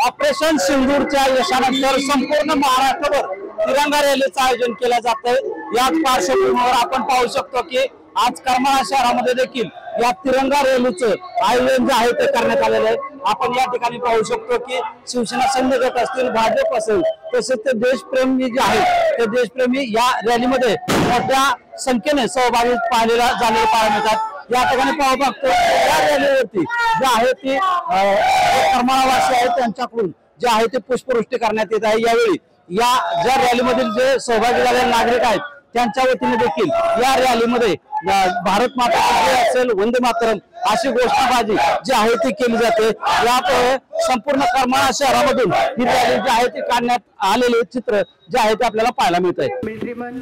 Operation सिंदूरच्या यशानंतर संपूर्ण महाराष्ट्रभर तिरंगा रॅलीचं आयोजन केलं जातंय। याच पार्श्वभूमीवर आपण पाहू शकतो की आज करमाळा शहरामध्ये देखील या तिरंगा रॅलीचं आयोजन जे आहे ते करण्यात आलेलं आहे। आपण या ठिकाणी पाहू शकतो की शिवसेना सैन्य गट असतील, भाजप असेल, तसेच ते देशप्रेमी जे आहेत ते देशप्रेमी या रॅलीमध्ये मोठ्या संख्येने सहभागी झालेले पाहायला मिळतात। या ठिकाणी पाहू बघतो या रॅलीवरती जे आहे ती करमाळावासी आहेत त्यांच्याकडून जे आहे ते पुष्पवृष्टी करण्यात येत आहे। यावेळी या ज्या रॅलीमधील जे सहभागी झालेले नागरिक आहेत त्यांच्या वतीने देखील या रॅलीमध्ये भारत माता की जय असेल, वंदे मातरम अशी घोषणाबाजी जी आहे ती केली जाते। यापुढे संपूर्ण करमाळा शहरामधून ही रॅली जी आहे ती काढण्यात आलेले चित्र जे आहे ते आपल्याला पाहायला मिळतंय। मिलिटरीमन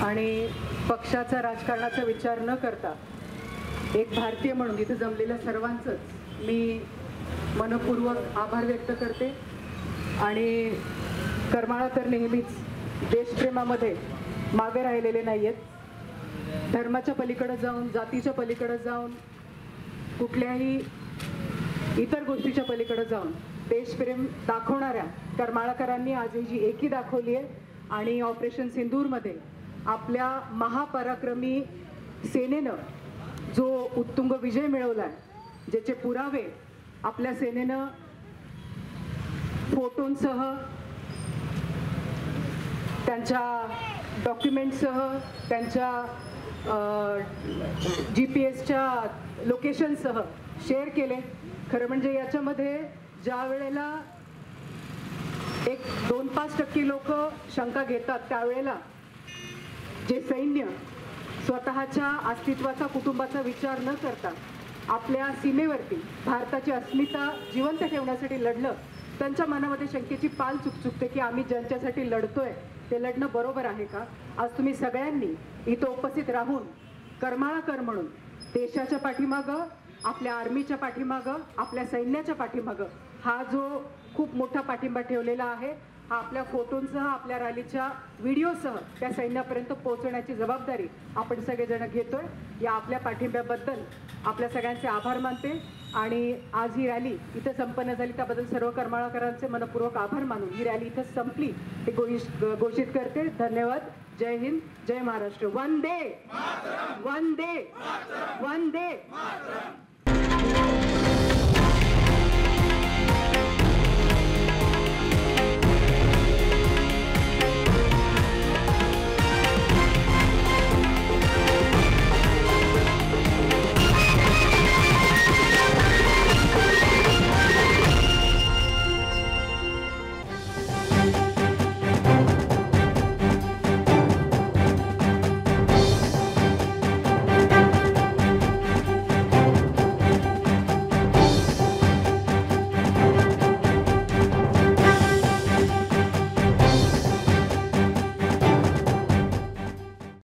आणि पक्षाचा राजकारणाचा विचार न करता एक भारतीय म्हणून इथे जमलेल्या सर्वांचंच मी मनपूर्वक आभार व्यक्त करते। आणि करमाळा तर नेहमीच देशप्रेमामध्ये मागे राहिलेले नाहीयेत। धर्माच्या पलीकडे जाऊन, जातीच्या पलीकडे जाऊन, कुठल्याही इतर गोष्टीच्या पलीकडे जाऊन देशप्रेम दाखवणाऱ्या करमाळाकरांनी आज ही जी एकी दाखवली आहे। आणि ऑपरेशन सिंदूरमध्ये आपल्या महापराक्रमी सेनेनं जो उत्तुंग विजय मिळवला आहे, ज्याचे पुरावे आपल्या सेनेनं फोटोंसह, त्यांच्या डॉक्युमेंटसह, त्यांच्या GPS लोकेशनसह शेअर केले। खरं म्हणजे याच्यामध्ये ज्या वेळेला 1-2-5% लोक शंका घेतात त्यावेळेला जे सैन्य स्वतःच्या अस्तित्वाचा, कुटुंबाचा विचार न करता आपल्या सीमेवरती भारताची अस्मिता जिवंत ठेवण्यासाठी लढलं, त्यांच्या मनामध्ये शंकेची पाल चुकचुकते की आम्ही ज्यांच्यासाठी लढतोय ते लढणं बरोबर आहे का। आज तुम्ही सगळ्यांनी इथं उपस्थित राहून करमाळाकर म्हणून देशाच्या पाठीमागं, आपल्या आर्मीच्या पाठीमागं, आपल्या सैन्याच्या पाठीमागं हा जो खूप मोठा पाठिंबा ठेवलेला आहे, हा आपल्या फोटोंसह, आपल्या रॅलीच्या व्हिडिओसह त्या सैन्यापर्यंत पोहोचवण्याची जबाबदारी आपण सगळेजण घेतोय। या आपल्या पाठिंब्याबद्दल आपल्या सगळ्यांचे आभार मानते। आणि आज ही रॅली इथं संपन्न झाली त्याबद्दल सर्व करमाळाकरांचे मनपूर्वक आभार मानून ही रॅली इथं संपली ते घोषित करते। धन्यवाद। जय हिंद, जय महाराष्ट्र। वंदे वंदे वंदे।